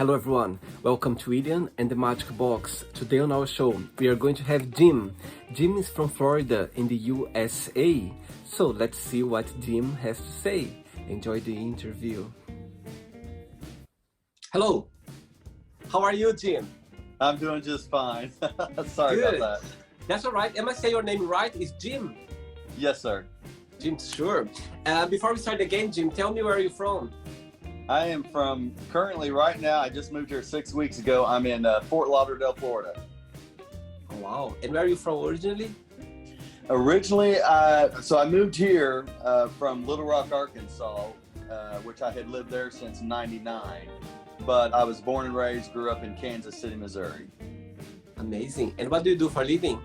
Hello everyone, welcome to William and the Magic Box. Today on our show, we are going to have Jim. Jim is from Florida in the USA. So let's see what Jim has to say. Enjoy the interview. Hello, how are you, Jim? I'm doing just fine. Sorry Good. about that. That's all right. Am I saying your name right? It's Jim. Yes, sir. Jim, sure. Before we start the game, Jim, tell me where you're from. I am from, currently right now, I just moved here 6 weeks ago. I'm in Fort Lauderdale, Florida. Oh, wow. And where are you from originally? Originally, so I moved here from Little Rock, Arkansas, which I had lived there since '99. But I was born and raised, grew up in Kansas City, Missouri. Amazing. And what do you do for a living?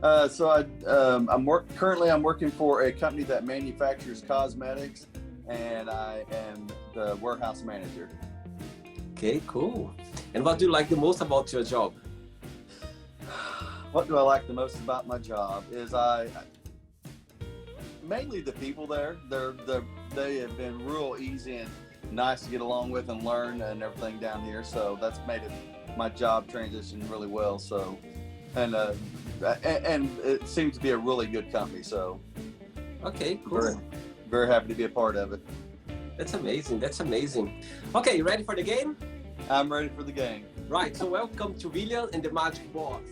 Currently I'm working for a company that manufactures cosmetics, and I am the warehouse manager. Okay, cool. And what do you like the most about your job? What do I like the most about my job is mainly the people there. They have been real easy and nice to get along with and learn and everything down here. So that's made my job transition really well. So, and it seems to be a really good company. So, okay, cool. Very, very happy to be a part of it. That's amazing. That's amazing. Okay, you ready for the game? I'm ready for the game. Right. So welcome to William and the Magic Box.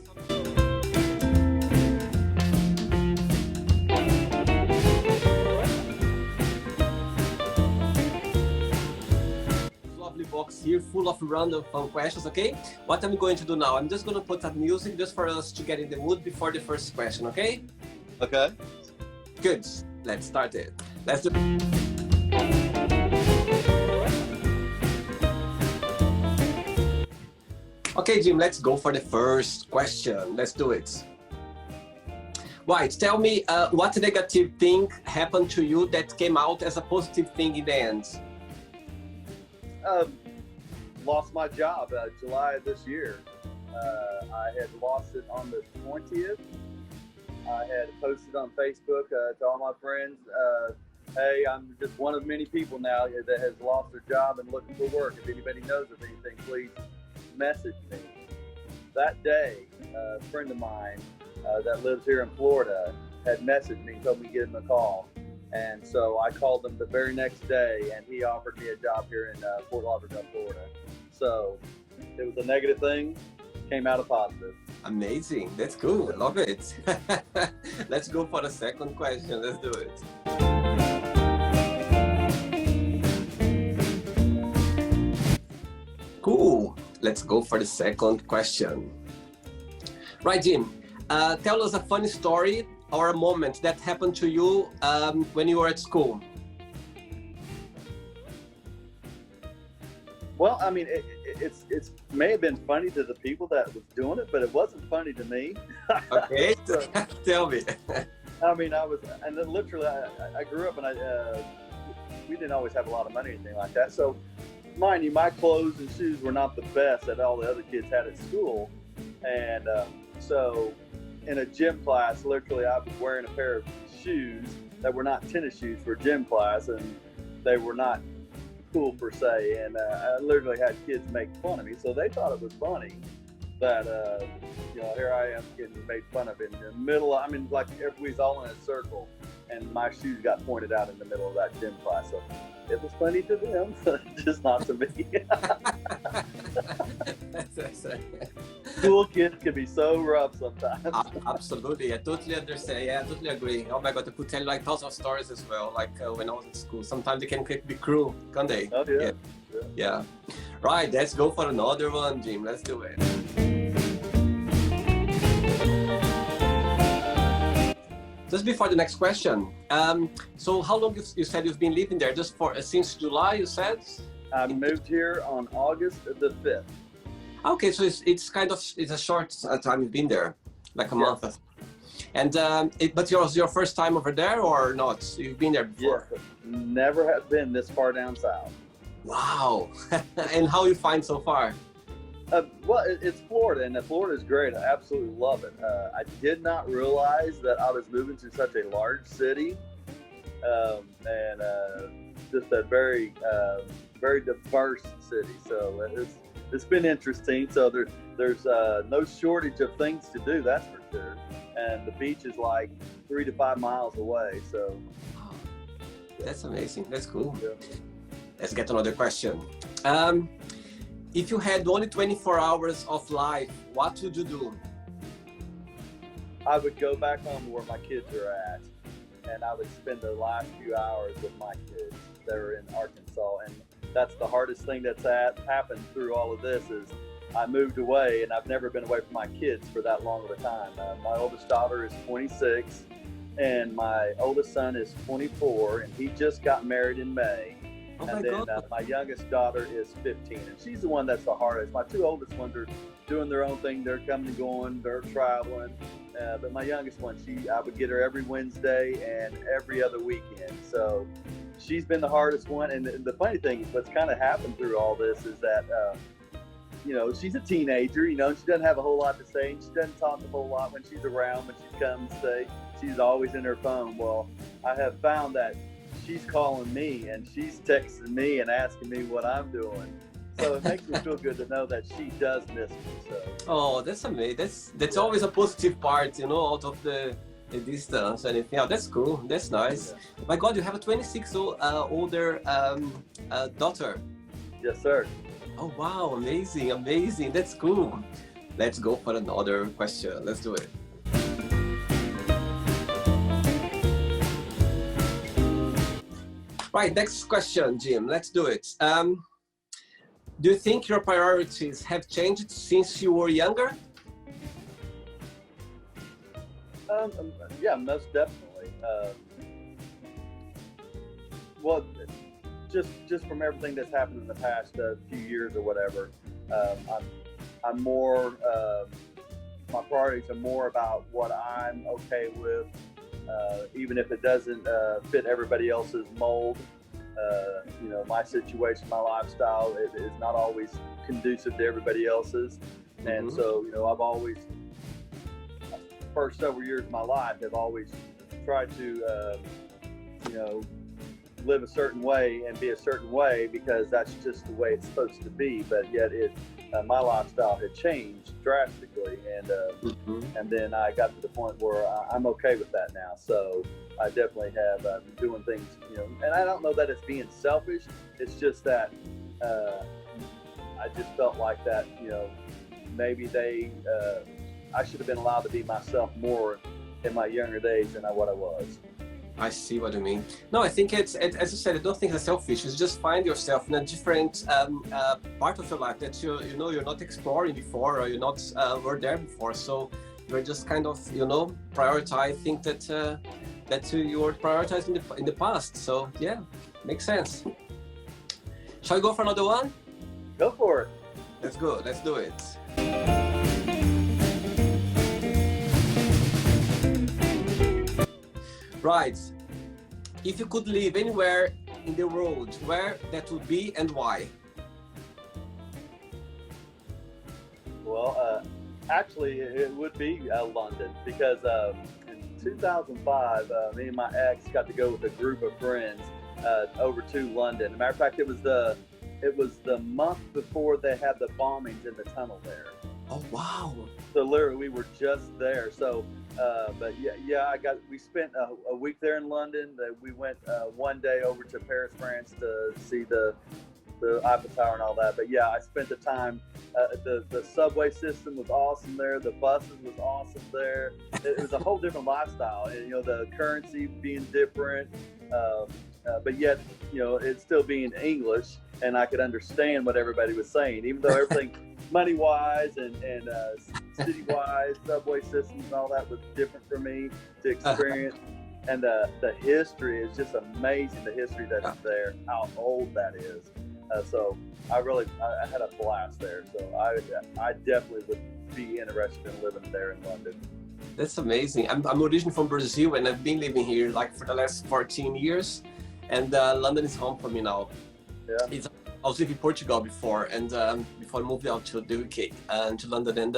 Lovely box here, full of random fun questions. Okay. What I'm going to do now? I'm just going to put some music just for us to get in the mood before the first question. Okay. Okay. Good. Let's start it. Let's do. Okay, Jim, let's go for the first question. Let's do it. Right, tell me what negative thing happened to you that came out as a positive thing in the end? Lost my job July of this year. I had lost it on the 20th. I had posted on Facebook to all my friends, hey, I'm just one of many people now that has lost their job and looking for work. If anybody knows of anything, please message me. That day, a friend of mine that lives here in Florida had messaged me and told me to give him a call. And so I called him the very next day, and he offered me a job here in Fort Lauderdale, Florida. So it was a negative thing, came out a positive. Amazing. That's cool. I love it. Let's go for the second question. Let's do it. Cool. Let's go for the second question. Right, Jim. Tell us a funny story or a moment that happened to you when you were at school. Well, I mean, it may have been funny to the people that was doing it, but it wasn't funny to me. Okay, so, tell me. I mean, and then literally, I grew up and we didn't always have a lot of money or anything like that. So, mind you, my clothes and shoes were not the best that all the other kids had at school. And so in a gym class, literally I was wearing a pair of shoes that were not tennis shoes for gym class, and they were not cool per se. And I literally had kids make fun of me. So they thought it was funny that, here I am getting made fun of in the middle. I mean, like everybody's all in a circle, and my shoes got pointed out in the middle of that gym class. So it was funny to them, just not to me. School kids can be so rough sometimes. Absolutely, I totally understand. Yeah, I totally agree. Oh my God, I could tell you like thousands of stories as well. Like when I was in school, sometimes they can be cruel, can't they? Oh yeah. Yeah. Right, let's go for another one, Jim. Let's do it. Just before the next question, so how long you said you've been living there? Just since July, you said? I moved here on August the 5th. Okay, so it's a short time you've been there, like a month. And but was your first time over there or not? You've been there before? Yes, never have been this far down south. Wow! And how you find so far? Well, it's Florida, and Florida is great. I absolutely love it. I did not realize that I was moving to such a large city, and just a very very diverse city. So it's been interesting. So there's no shortage of things to do, that's for sure. And the beach is like 3 to 5 miles away. So that's amazing. That's cool. Yeah. Let's get another question. If you had only 24 hours of life, what would you do? I would go back home where my kids are at, and I would spend the last few hours with my kids that are in Arkansas. And that's the hardest thing that's happened through all of this is I moved away, and I've never been away from my kids for that long of a time. My oldest daughter is 26, and my oldest son is 24, and he just got married in May. Oh and then my youngest daughter is 15, and she's the one that's the hardest. My two oldest ones are doing their own thing. They're coming and going. They're traveling. But my youngest one, I would get her every Wednesday and every other weekend. So she's been the hardest one. And the funny thing, what's kind of happened through all this is that, she's a teenager, she doesn't have a whole lot to say. And she doesn't talk a whole lot when she's around. When she comes, she's always in her phone. Well, I have found that she's calling me and she's texting me and asking me what I'm doing. So it makes me feel good to know that she does miss me. So. Oh, that's amazing. That's always a positive part, out of the distance and anything else. That's cool. That's nice. Yeah. My God, you have a 26 older daughter. Yes, sir. Oh, wow. Amazing. Amazing. That's cool. Let's go for another question. Let's do it. Right. Next question, Jim. Let's do it. Do you think your priorities have changed since you were younger? Yeah, most definitely. Well, just from everything that's happened in the past few years or whatever, I'm more. My priorities are more about what I'm okay with, even if it doesn't fit everybody else's mold. My situation, my lifestyle is not always conducive to everybody else's. And so, I've always, first several years of my life, have always tried to, live a certain way and be a certain way because that's just the way it's supposed to be. But yet my lifestyle had changed drastically. And then I got to the point where I'm okay with that now. So I definitely have been doing things, and I don't know that it's being selfish. It's just that I just felt like that, maybe I should have been allowed to be myself more in my younger days than what I was. I see what you mean. No, I think it's, as you said, I don't think it's selfish. It's just find yourself in a different part of your life that you're not exploring before, or you're not were there before. So you're just kind of, prioritize. I think that you were prioritized in the past. So yeah, makes sense. Shall we go for another one? Go for it. Let's go. Let's do it. Right. If you could live anywhere in the world, where that would be and why? Well, actually, it would be London because in 2005, me and my ex got to go with a group of friends over to London. As a matter of fact, it was the month before they had the bombings in the tunnel there. Oh wow! So literally, we were just there. So, but we spent a week there in London. We went one day over to Paris, France, to see the Eiffel Tower and all that. But yeah, I spent the time. The subway system was awesome there. The buses was awesome there. It was a whole different lifestyle. And, the currency being different, but yet it still being English, and I could understand what everybody was saying, even though everything. Money-wise and city-wise, subway systems and all that was different for me to experience. And the history is just amazing, the history that's there, how old that is. So I had a blast there. So I definitely would be interested in living there in London. That's amazing. I'm originally from Brazil, and I've been living here for the last 14 years. And London is home for me now. Yeah. I was living in Portugal before, and before I moved out to the UK and to London. And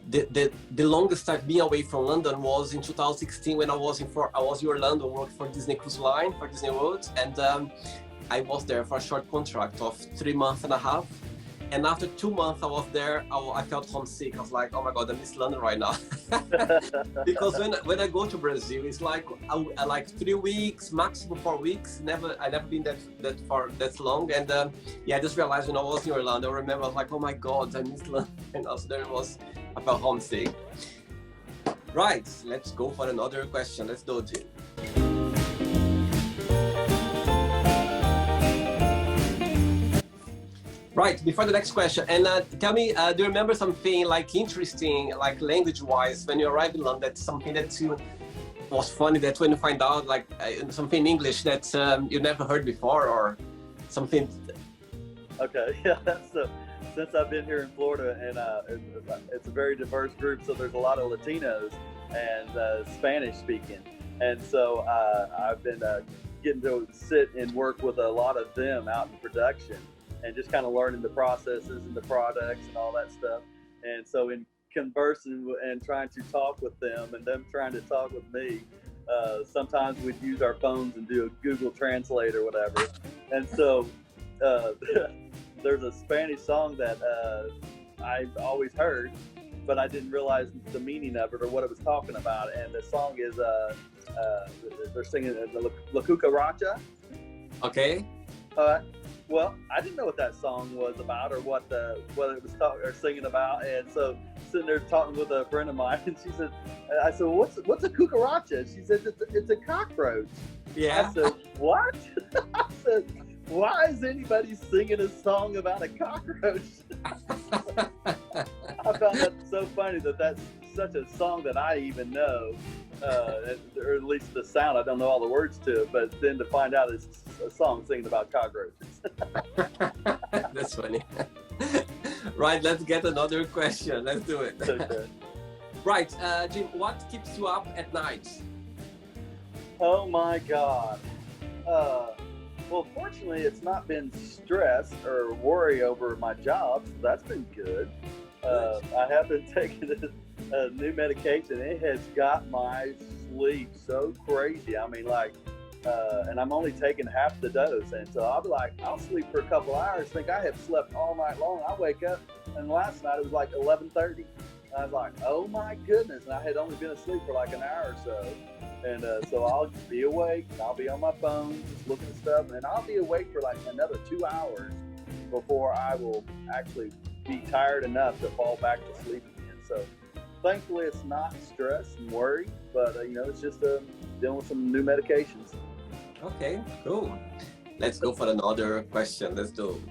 the longest I've been away from London was in 2016 when I was in Orlando working for Disney Cruise Line, for Disney World. And I was there for a short contract of 3 months and a half. And after 2 months I was there, I felt homesick. I was like, oh my God, I miss London right now. Because when I go to Brazil, it's like I like 3 weeks, maximum 4 weeks. I never been that long. And yeah, I just realized when I was in Orlando, I remember I was like, oh my God, I miss London. And also there I felt homesick. Right, let's go for another question. Let's do it. Right, before the next question, and tell me, do you remember something like interesting, like language-wise, when you arrived in London, that's something that was funny, that when you find out, like something in English that you never heard before, or something? Okay, yeah, since I've been here in Florida, and it's a very diverse group, so there's a lot of Latinos and Spanish speaking, and so I've been getting to sit and work with a lot of them out in production, and just kind of learning the processes and the products and all that stuff. And so in conversing and trying to talk with them and them trying to talk with me, sometimes we'd use our phones and do a Google Translate or whatever. And so there's a Spanish song that I've always heard, but I didn't realize the meaning of it or what it was talking about. And the song is, they're singing the La Cucaracha. Okay. Well, I didn't know what that song was about or what it was singing about, and so sitting there talking with a friend of mine, and she said, "I said, what's a cucaracha?" She said, "It's a cockroach." Yeah. I said, "What?" I said, "Why is anybody singing a song about a cockroach?" I found that so funny that that's such a song that I even know, or at least the sound. I don't know all the words to it, but then to find out it's a song singing about cockroaches. That's funny. Right, let's get another question. Let's do it. Okay. Right, Jim, what keeps you up at night? Oh my God. Well, fortunately, it's not been stress or worry over my job, so that's been good. I have been taking a new medication. It has got my sleep so crazy. I mean, like, and I'm only taking half the dose. And so I'll be like, I'll sleep for a couple hours, think I have slept all night long. I wake up, and last night it was like 11:30. I was like, oh my goodness. And I had only been asleep for like an hour or so. And so I'll be awake, and I'll be on my phone, just looking at stuff, and I'll be awake for like another 2 hours before I will actually be tired enough to fall back to sleep again. So thankfully it's not stress and worry, but it's just dealing with some new medications. Okay, cool. Let's go for another question. Let's do.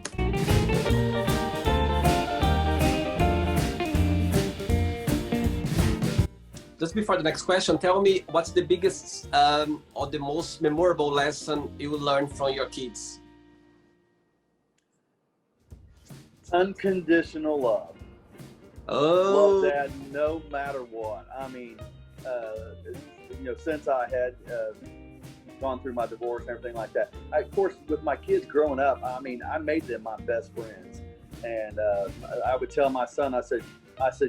Just before the next question, tell me what's the biggest or the most memorable lesson you learned from your kids? Unconditional love. Oh. Love Dad no matter what. I mean, since I had gone through my divorce and everything like that, of course, with my kids growing up, I mean, I made them my best friends. And I would tell my son, I said,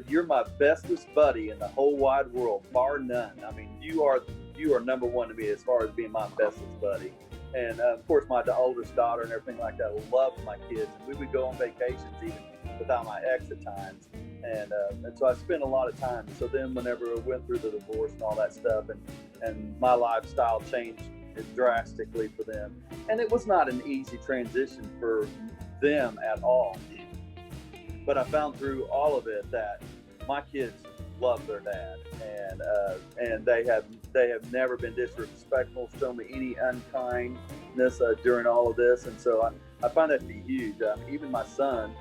you're my bestest buddy in the whole wide world, bar none. I mean, you are number one to me as far as being my bestest buddy. And of course, my oldest daughter and everything like that loved my kids. And we would go on vacations even without my ex at times. And so I spent a lot of time. So then whenever I went through the divorce and all that stuff, and my lifestyle changed drastically for them. And it was not an easy transition for them at all. But I found through all of it that my kids love their dad, and they have never been disrespectful, shown me any unkindness during all of this, and so I find that to be huge. Even my son,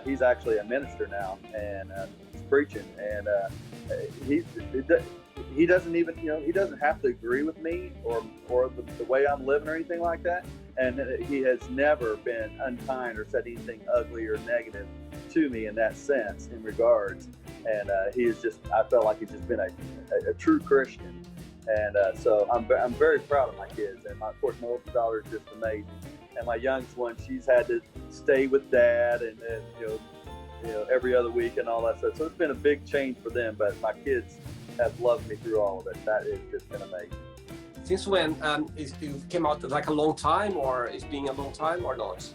he's actually a minister now, and he's preaching, and he doesn't even he doesn't have to agree with me or the way I'm living or anything like that, and he has never been unkind or said anything ugly or negative to me in that sense, in regards. And he is just, I felt like he's just been a true Christian. And so I'm very proud of my kids. And of course, my oldest daughter is just amazing. And my youngest one, she's had to stay with dad and every other week and all that stuff. So it's been a big change for them. But my kids have loved me through all of it. That has just been amazing. Since when? You came out like a long time, or it's been a long time or not?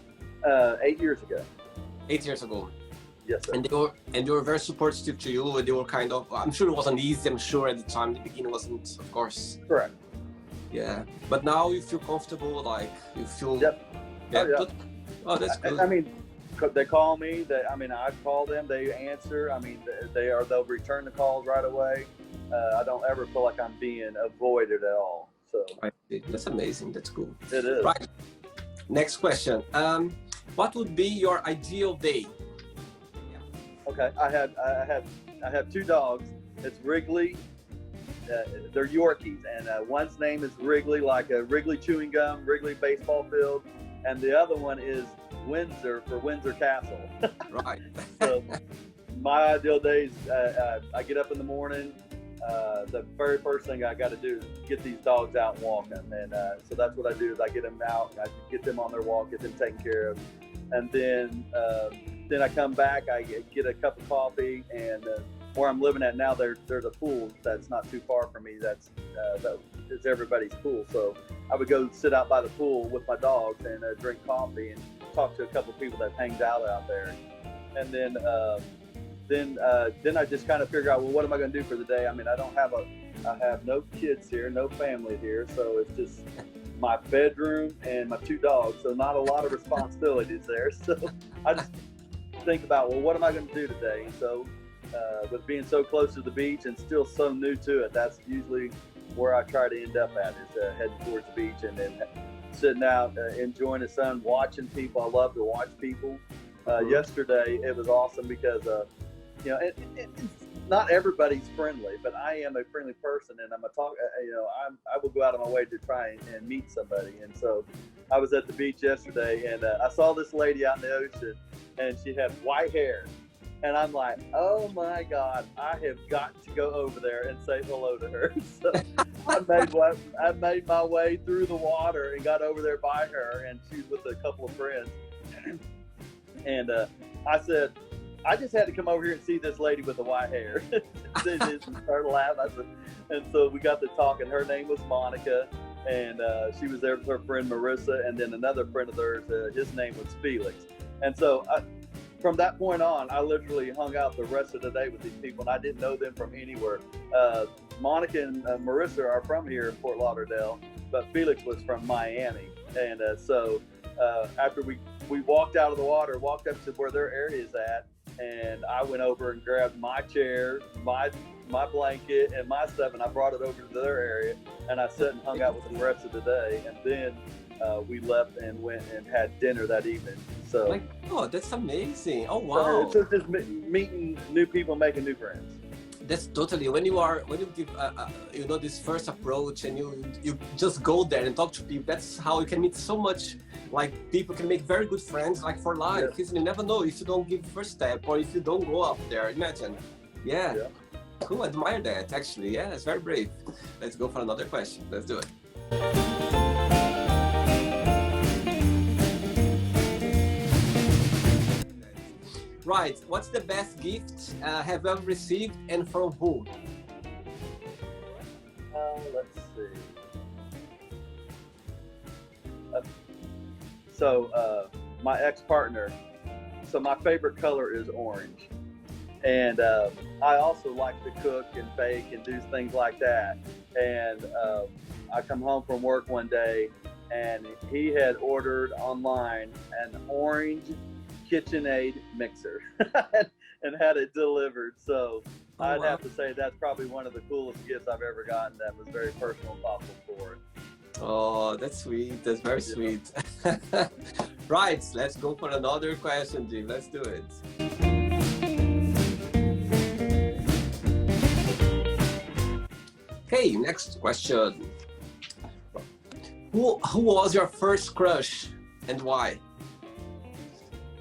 8 years ago. 8 years ago. Yes, sir. And they were very supportive to you. They were kind of, I'm sure it wasn't easy. I'm sure at the time, the beginning wasn't, of course. Correct. Yeah, but now you feel comfortable, like you feel. Yep. Yeah. Oh, yeah. Oh, that's good. I mean, they call me. I call them. They answer. I mean, they'll return the calls right away. I don't ever feel like I'm being avoided at all. So that's amazing. That's cool. It is. Right. Next question. What would be your ideal day? Okay, I have two dogs. It's Wrigley. They're Yorkies, and one's name is Wrigley, like a Wrigley chewing gum, Wrigley baseball field, and the other one is Windsor for Windsor Castle. Right. So my ideal days, I get up in the morning. The very first thing I got to do is get these dogs out and walk them, and so that's what I do. Is I get them out, I get them on their walk, get them taken care of, and then I come back. I get a cup of coffee, and where I'm living at now, there's a pool that's not too far from me. That is everybody's pool. So I would go sit out by the pool with my dogs and drink coffee and talk to a couple of people that hangs out there, and then I just kind of figure out, well, what am I going to do for the day? I mean, I have no kids here, no family here, so it's just my bedroom and my two dogs. So not a lot of responsibilities there. So I just think about, well, what am I going to do today? And so with being so close to the beach and still so new to it, that's usually where I try to end up at, is heading towards the beach and then sitting out, enjoying the sun, watching people. I love to watch people. Yesterday, it was awesome because it's not everybody's friendly, but I am a friendly person, and I will go out of my way to try and meet somebody. And so I was at the beach yesterday, and I saw this lady out in the ocean, and she had white hair. And I'm like, oh my God, I have got to go over there and say hello to her. So I made my way through the water and got over there by her, and she was with a couple of friends. And I said, I just had to come over here and see this lady with the white hair. She started laughing. And so we got to talking. Her name was Monica, and she was there with her friend Marissa, and then another friend of theirs, his name was Felix. And so from that point on, I literally hung out the rest of the day with these people, and I didn't know them from anywhere. Monica and Marissa are from here in Fort Lauderdale, but Felix was from Miami. And so after we walked out of the water, walked up to where their area is at, and I went over and grabbed my chair, my blanket, and my stuff, and I brought it over to their area, and I sat and hung out with them the rest of the day. And then we left and went and had dinner that evening. So, that's amazing! Oh wow! So it's just meeting new people, making new friends. That's totally when you give this first approach, and you just go there and talk to people. That's how you can meet so much. Like people can make very good friends, like for life. Yeah. Because you never know if you don't give the first step or if you don't go up there. Imagine. Yeah. Cool. I admire that. Actually, yeah, it's very brave. Let's go for another question. Let's do it. Right. What's the best gift have you ever received, and from who? Let's see. So my ex-partner. So my favorite color is orange, and I also like to cook and bake and do things like that. And I come home from work one day, and he had ordered online an orange KitchenAid mixer and had it delivered. So I'd have to say that's probably one of the coolest gifts I've ever gotten that was very personal and thoughtful for it. Oh, that's sweet. That's very sweet. Right, let's go for another question, Jim. Let's do it. Okay, next question. Who was your first crush and why?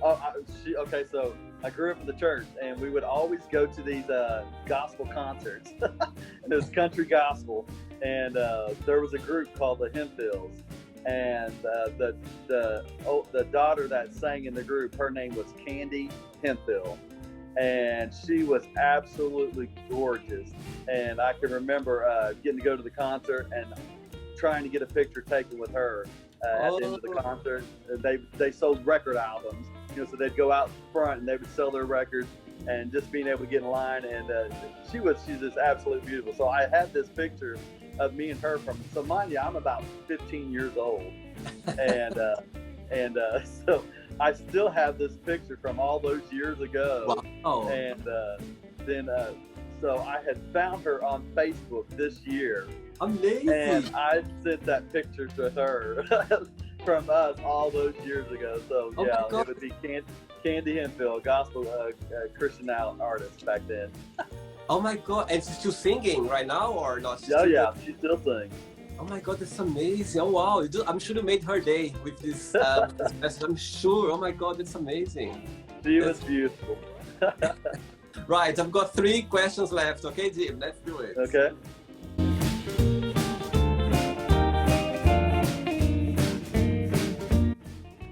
Okay, so I grew up in the church, and we would always go to these gospel concerts. And it was country gospel, and there was a group called the Hemphills, and the daughter that sang in the group, her name was Candy Hemphill, and she was absolutely gorgeous. And I can remember getting to go to the concert, and trying to get a picture taken with her at the end of the concert. They sold record albums, so they'd go out front and they would sell their records, and just being able to get in line. And she's just absolutely beautiful. So I had this picture of me and her so mind you, I'm about 15 years old, and so I still have this picture from all those years ago. Wow. And then so I had found her on Facebook this year. Amazing. And I sent that picture to her from us all those years ago. So it would be Candy Henfield, gospel Christian artist back then. Oh my God! And she's still singing right now, or not? She still sings. Oh my God, that's amazing! Oh wow, I'm sure you made her day with this message. I'm sure. Oh my God, that's amazing. She was beautiful. Right, I've got 3 questions left. Okay, Jim, let's do it. Okay.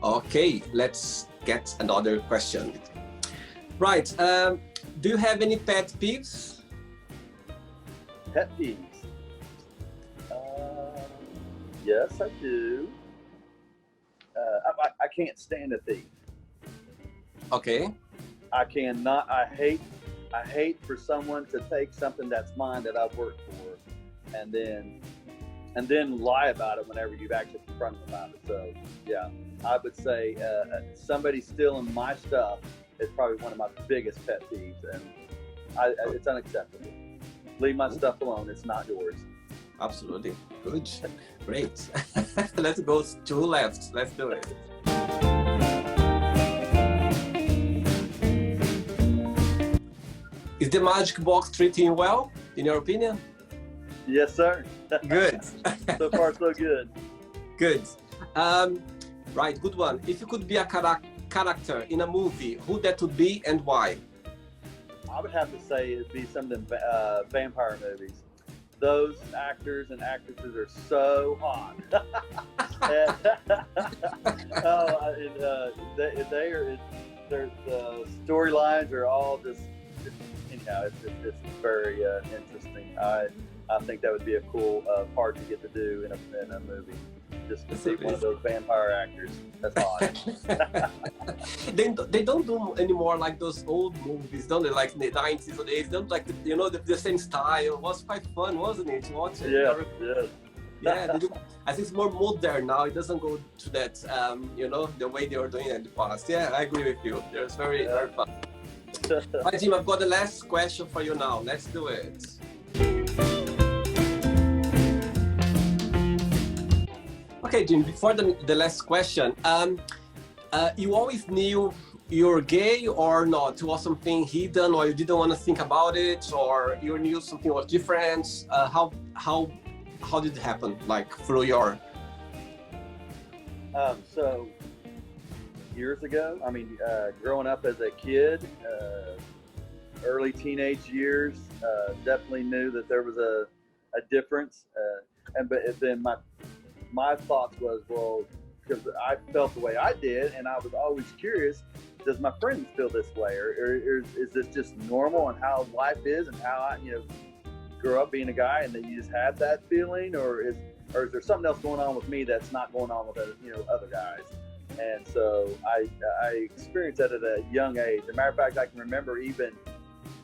Okay, let's get another question. Right, do you have any pet peeves? Pet peeves? Yes, I do. I can't stand a thief. Okay. I hate for someone to take something that's mine that I've worked for, and then lie about it whenever you've actually confronted them about it. So yeah, I would say somebody stealing my stuff is probably one of my biggest pet peeves, and it's unacceptable. Leave my stuff alone. It's not yours. Absolutely. Good. Great. Let's go 2 left. Let's do it. Is the magic box treating you well, in your opinion? Yes, sir. Good. So far, so good. Good. Right, good one. If you could be a character in a movie, who that would be and why? I would have to say it'd be some of the vampire movies. Those actors and actresses are so hot. Their storylines are all just anyhow. It's very interesting. I think that would be a cool part to get to do in a movie. Just to see one of those vampire actors that's hot. They don't do anymore like those old movies, don't they? Like in the 90s or the 80s, don't like the same style. It was quite fun, wasn't it, to watch it? Yeah. They do. I think it's more modern now. It doesn't go to that, the way they were doing it in the past. Yeah, I agree with you. It's very fun. Right, Jim, I've got the last question for you now. Let's do it. Okay, Jim, before the last question, you always knew you're gay or not? It was something hidden, or you didn't want to think about it, or you knew something was different? How did it happen, like through your... So, years ago, growing up as a kid, early teenage years, definitely knew that there was a difference. But then my thoughts was, well, because I felt the way I did, and I was always curious, does my friends feel this way, or is this just normal and how life is, and how I, grew up being a guy, and then you just have that feeling, or is there something else going on with me that's not going on with other guys? And so I experienced that at a young age. As a matter of fact, I can remember even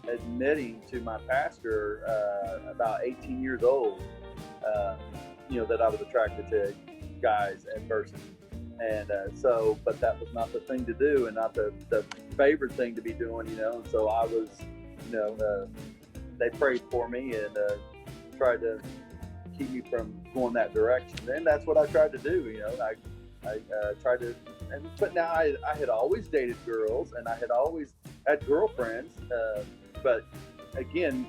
admitting to my pastor about 18 years old, that I was attracted to guys at first. And but that was not the thing to do, and not the favorite thing to be doing, And so I was, they prayed for me and tried to keep me from going that direction. And that's what I tried to do, I tried to, but now I had always dated girls, and I had always had girlfriends, but again,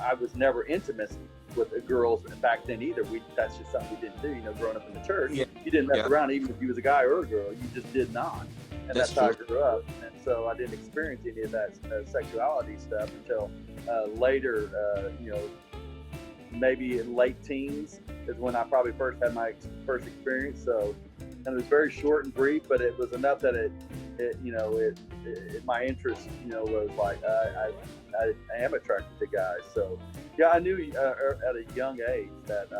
I was never intimate with the girls back then either. That's just something we didn't do, growing up in the church. Yeah. You didn't mess around, even if you was a guy or a girl. You just did not. And that's how I grew up. And so I didn't experience any of that sexuality stuff until later, maybe in late teens is when I probably first had my first experience. So, and it was very short and brief, but it was enough that my interest, was like, I am attracted to guys. So yeah, I knew at a young age that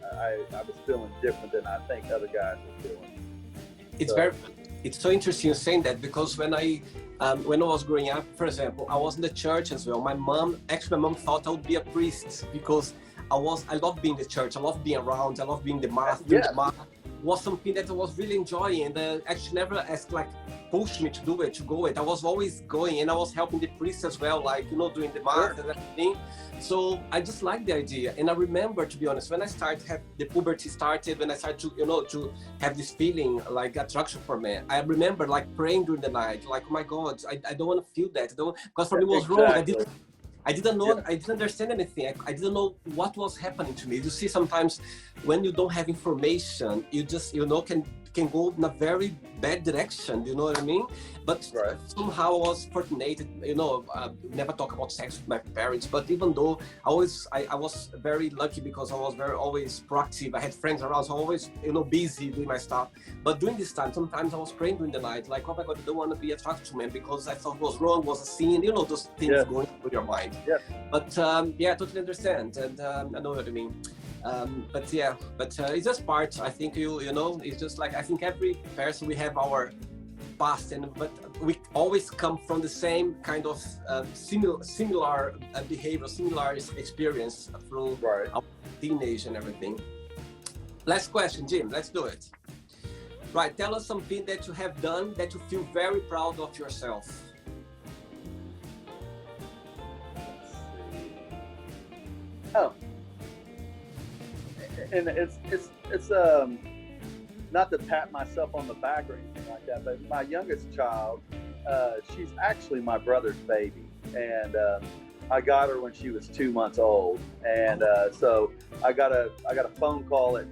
I was feeling different than I think other guys were feeling. It's very, it's so interesting saying that, because when I was growing up, for example, I was in the church as well. My mom thought I would be a priest, because I love being in the church. I love being around. I love being the mass, doing the mass. Was something that I was really enjoying, and actually never asked, like, pushed me to do it, to go it. I was always going, and I was helping the priests as well, like, doing the mass and everything. So I just like the idea. And I remember, to be honest, when I started have the puberty started, when I started to to have this feeling like attraction for men, I remember like praying during the night, like, oh my God, I don't want to feel that. I don't, because for me it was wrong. I didn't know, I didn't understand anything. I didn't know what was happening to me. You see, sometimes when you don't have information, you just, can go in a very bad direction, you know what I mean? But somehow I was fortunate, never talk about sex with my parents, but even though I was very lucky, because I was always proactive. I had friends around, so always, busy doing my stuff. But during this time, sometimes I was praying during the night, like, oh my God, I don't want to be attracted to men, because I thought it was wrong, was a sin, those things going through your mind. But I totally understand, and I know what I mean. But it's just part. I think it's just like, I think every person, we have our past, but we always come from the same kind of similar behavior, similar experience through our teenage and everything. Last question, Jim. Let's do it. Right. Tell us something that you have done that you feel very proud of yourself. Oh. And it's not to pat myself on the back or anything like that, but my youngest child, she's actually my brother's baby, and I got her when she was 2 months old, and so I got a phone call at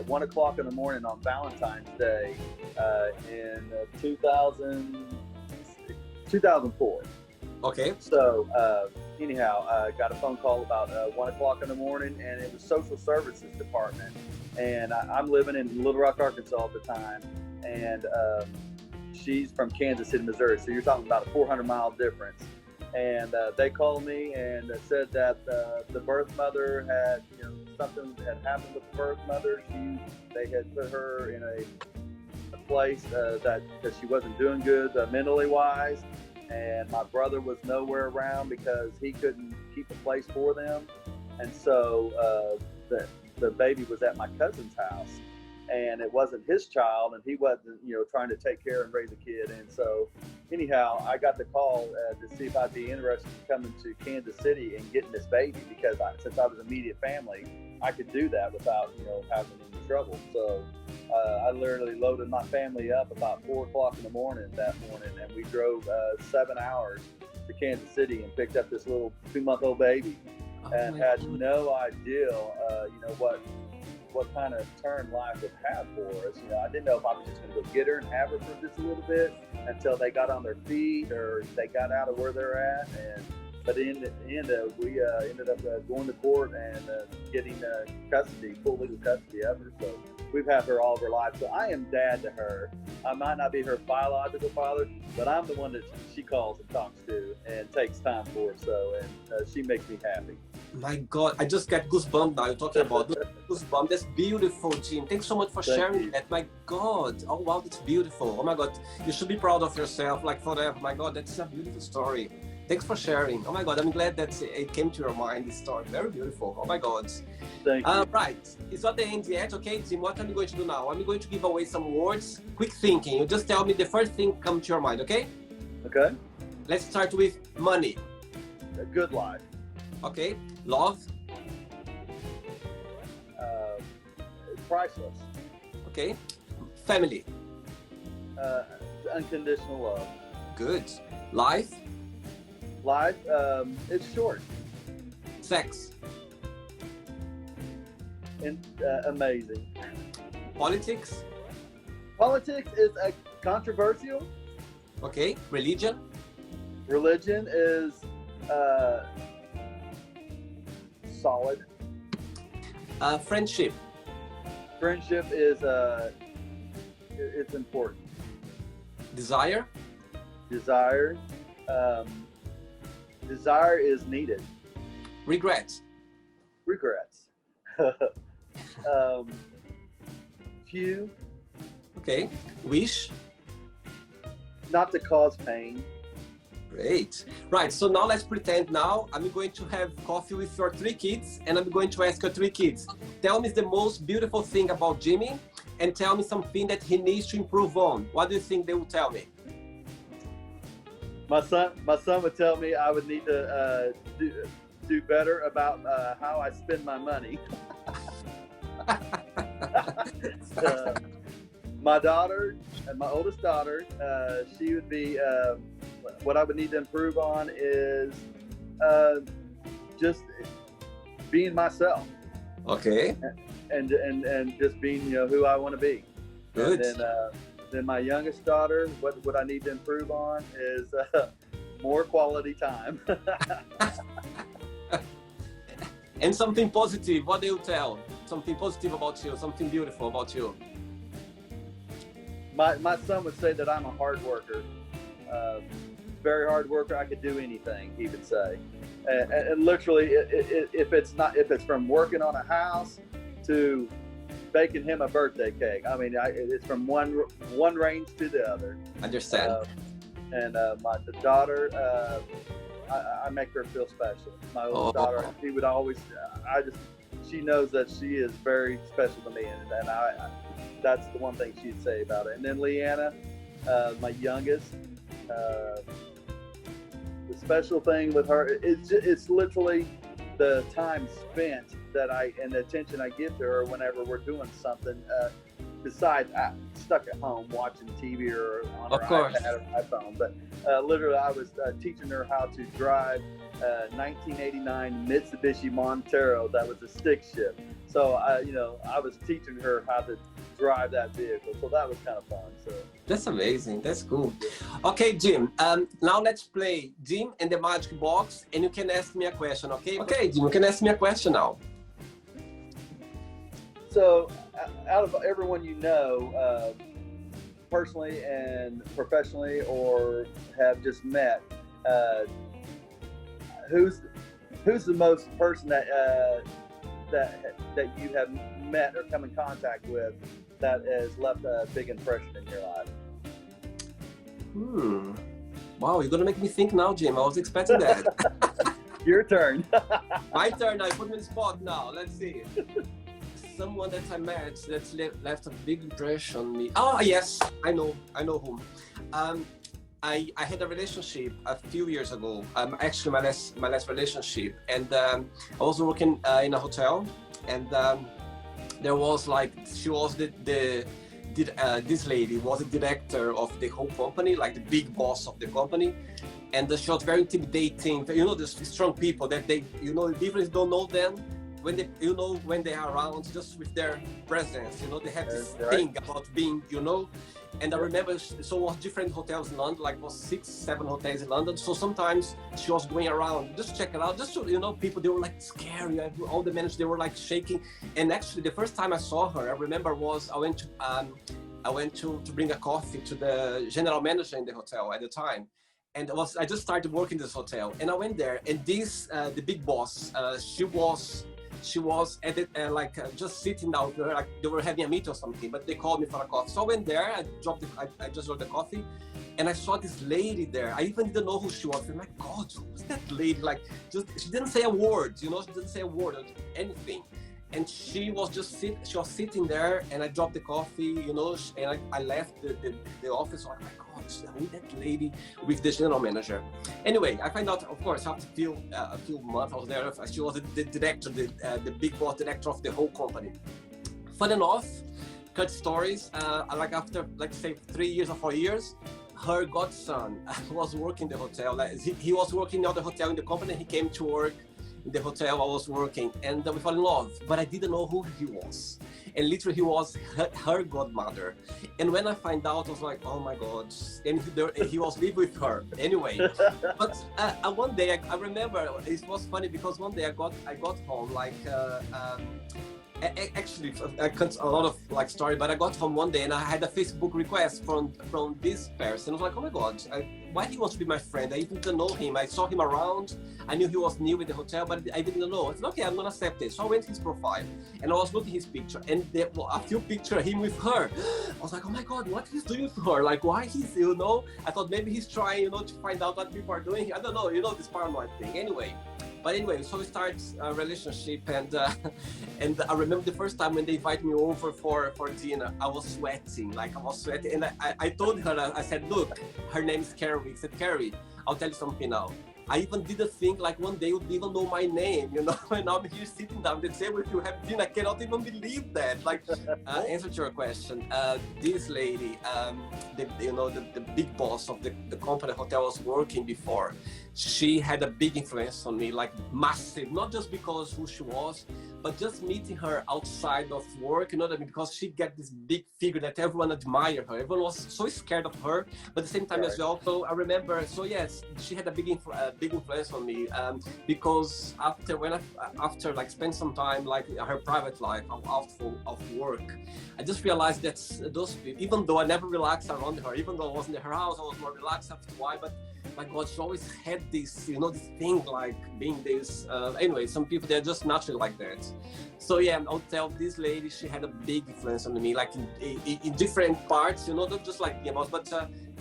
1 o'clock in the morning on Valentine's Day in 2004. Okay. So anyhow, I got a phone call about 1 o'clock in the morning, and it was social services department. And I'm living in Little Rock, Arkansas at the time, and she's from Kansas City, Missouri. So you're talking about a 400-mile difference. And they called me and said that the birth mother had, something had happened with the birth mother. They had put her in a place that she wasn't doing good mentally wise. And my brother was nowhere around because he couldn't keep a place for them. And so the baby was at my cousin's house, and it wasn't his child, and he wasn't, trying to take care and raise a kid. And so anyhow, I got the call to see if I'd be interested in coming to Kansas City and getting this baby, because since I was immediate family, I could do that without, having any trouble. So I literally loaded my family up about 4 o'clock in the morning that morning, and we drove 7 hours to Kansas City and picked up this little 2-month-old baby, and had no idea, what kind of turn life would have for us. I didn't know if I was just going to go get her and have her for just a little bit until they got on their feet or they got out of where they're at. But in the end, we ended up going to court and getting full legal custody of her. So we've had her all of her life. So I am dad to her. I might not be her biological father, but I'm the one that she calls and talks to and takes time for. And she makes me happy. My God, I just get goosebumps now. You're talking about goosebumps. That's beautiful, Jim. Thanks so much for sharing that. My God. Oh, wow, that's beautiful. Oh, my God. You should be proud of yourself, like, forever. My God, that's a beautiful story. Thanks for sharing. Oh, my God. I'm glad that it came to your mind, this story. Very beautiful. Oh, my God. Thank you. Right. It's not the end yet. Okay, Jim, what am I going to do now? I'm going to give away some words. Quick thinking. You just tell me the first thing come to your mind, okay? Okay. Let's start with money. A good life. Okay. Love. Priceless. Okay. Family. Unconditional love. Good. Life. Life, it's short. Sex. And amazing. Politics. Politics is controversial. Okay. Religion. Religion is solid. Friendship. Friendship is it's important. Desire. Desire. Desire is needed. Regrets. Regrets. Um, few, Okay. Wish. not to cause pain. Great. Right. So now let's pretend now I'm going to have coffee with your three kids, and I'm going to ask your three kids, tell me the most beautiful thing about Jimmy, and tell me something that he needs to improve on. What do you think they will tell me? My son would tell me I would need to do better about how I spend my money. My daughter, my oldest daughter, she would be. What I would need to improve on is just being myself. Okay. And just being who I want to be. Good. And then my youngest daughter, what I need to improve on is more quality time. And something positive. What do you tell? Something positive about you. Something beautiful about you. My son would say that I'm a hard worker. Very hard worker. I could do anything, he would say. And literally, if it's from working on a house to baking him a birthday cake. I mean, it's from one range to the other. Understand. And my daughter, I make her feel special. My oldest daughter, she would always, she knows that she is very special to me, and I that's the one thing she'd say about it. And then Leanna, my youngest, the special thing with her, it's literally the time spent and the attention I give to her whenever we're doing something. Besides, stuck at home watching TV or on her iPad or iPhone. But literally, I was teaching her how to drive a 1989 Mitsubishi Montero that was a stick shift. So I was teaching her how to drive that vehicle. So that was kind of fun. So that's amazing. That's cool. Okay, Jim. Now let's play Jim and the Magic Box, and you can ask me a question. Okay. Okay, Jim. You can ask me a question now. So, out of everyone you know, personally and professionally, or have just met, who's the most person that you have met or come in contact with that has left a big impression in your life? Wow, you're gonna make me think now, Jim. I was expecting that. Your turn. My turn. I put me in the spot now. Let's see. Someone that I met that's left a big impression on me. Oh yes, I know whom. I had a relationship a few years ago. Actually, my last relationship, and I was working in a hotel, and there was she was this lady was the director of the whole company, like the big boss of the company, and she was very intimidating. There's strong people that they even don't know them. When they are around, just with their presence, they have this thing about being, and I remember, so it was different hotels in London, like was 6-7 hotels in London. So sometimes she was going around, just check it out, just to, people, they were like scary. All the managers, they were like shaking. And actually the first time I saw her, I remember was, I went to bring a coffee to the general manager in the hotel at the time. And I just started working in this hotel, and I went there, and the big boss, she was at it, just sitting down there, like they were having a meeting or something, but they called me for a coffee. So I went there, I just ordered the coffee, and I saw this lady there. I even didn't know who she was. I'm like, God, who's that lady? She didn't say a word, she didn't say a word or anything. And she was sitting there, and I dropped the coffee, and I left the office. So I'm like, God, who's that lady with the general manager? Anyway, I find out, of course, after a few months I was there, she was the director, the big boss director of the whole company. Fun enough, cut stories, after, say, 3 years or 4 years, her godson was working in the hotel. He was working in the hotel in the company. He came to work in the hotel I was working, and we fell in love, but I didn't know who he was. And literally he was her godmother. And when I find out, I was like, oh my God. And he was living with her anyway. But one day I remember, it was funny because one day I got home Actually, I can't a lot of like story, but I got home one day and I had a Facebook request from this person. I was like, oh my god, why he wants to be my friend? I even didn't know him. I saw him around. I knew he was new in the hotel, but I didn't know. I said, okay, I'm gonna accept it. So I went to his profile and I was looking at his picture, and there were a few pictures of him with her. I was like, oh my god, what he's doing with her? Like, why he's, you know? I thought maybe he's trying, you know, to find out what people are doing. I don't know, you know, this paranoid thing. Anyway, so we start a relationship, and and I remember the first time when they invited me over for dinner, I was sweating, and I told her, I said, look, her name is Carrie. I said, Carrie, I'll tell you something now. I even didn't think like one day you'd even know my name, you know, and I'm here sitting down the table with you have dinner. I cannot even believe that. Like, answer to your question, this lady, the big boss of the company hotel I was working before, she had a big influence on me, like massive, not just because who she was, but just meeting her outside of work, you know what I mean? Because she got this big figure that everyone admired her. Everyone was so scared of her, but at the same time as well. So I remember, so yes, she had a big influence on me, because after like spend some time like her private life out of work, I just realized that those people, even though I never relaxed around her, even though I wasn't in her house, I was more relaxed after a while, but my God, she always had this, you know, this thing like being this, anyway, some people, they're just naturally like that. So yeah, I'll tell this lady, she had a big influence on me, like in different parts, you know, not just like about, but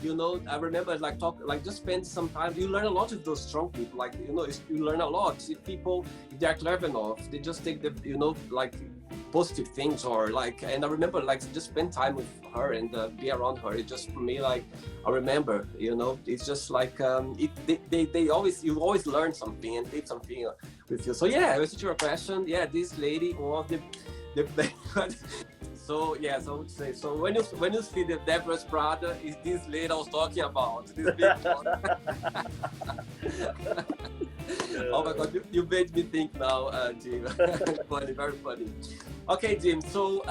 you know, I remember like just spend some time, you learn a lot with those strong people, like, you know, you learn a lot. If people, if they're clever enough, they just take the, you know, like positive things, or like, and I remember like just spend time with her and be around her. It just, for me, like, I remember, you know, it's just like they always, you always learn something and take something with you. So yeah, to answer your question, yeah, this lady was the so yes, I would say, so when you see the Deborah's brother, is this lady I was talking about, this big one. Oh my God, you made me think now, Jim. Funny, very funny. Okay, Jim, so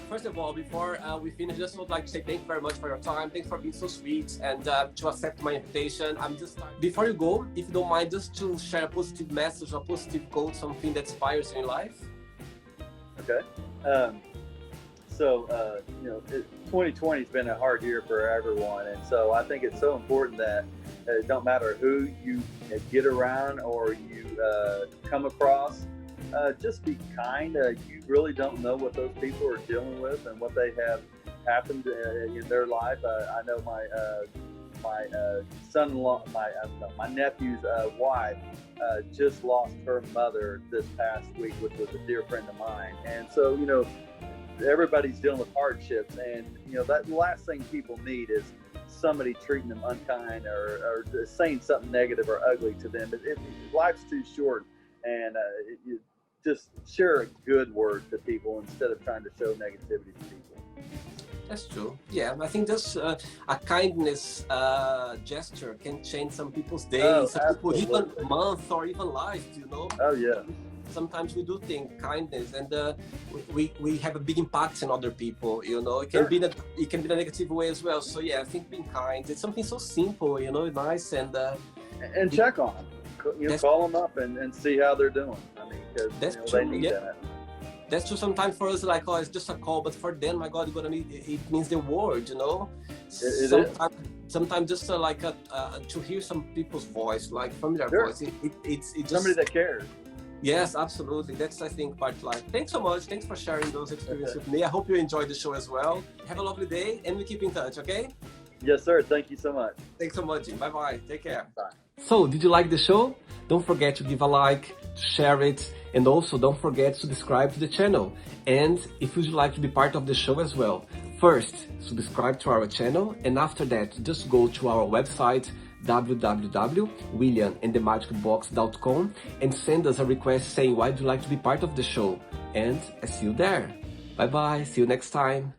first of all, before we finish, just would like to say thank you very much for your time. Thanks for being so sweet and to accept my invitation. Before you go, if you don't mind, just to share a positive message, a positive quote, something that inspires you in life. Okay. You know, 2020 has been a hard year for everyone, and so I think it's so important that it don't matter who you get around or you come across, just be kind. You really don't know what those people are dealing with and what they have happened in their life. I know my son-in-law, my nephew's wife just lost her mother this past week, which was a dear friend of mine, and so, you know, everybody's dealing with hardships, and you know, that last thing people need is somebody treating them unkind or saying something negative or ugly to them. Life's too short, and you just share a good word to people instead of trying to show negativity to people. That's true. Yeah, I think just a kindness gesture can change some people's days, some people even months or even lives, you know? Oh yeah. Sometimes we do think kindness, and we have a big impact on other people, you know. It can be in a negative way as well. So yeah, I think being kind, it's something so simple, you know, nice, and check on them. You know, call them up and see how they're doing. I mean, because they need that. That's true. Sometimes for us, like, oh, it's just a call, but for them, my God, it means the world, you know. Sometimes just to hear some people's voice, like familiar voice, it's just somebody that cares. Yes, absolutely. That's, I think, part of life. Thanks so much. Thanks for sharing those experiences with me. I hope you enjoyed the show as well. Have a lovely day, and we keep in touch, okay? Yes, sir. Thank you so much. Thanks so much, Jim. Bye-bye. Take care. Bye. So, did you like the show? Don't forget to give a like, to share it, and also don't forget to subscribe to the channel. And if you'd like to be part of the show as well, first, subscribe to our channel, and after that, just go to our website, www.williamandthemagicbox.com, and send us a request saying why you'd like to be part of the show. And I see you there. Bye bye, see you next time.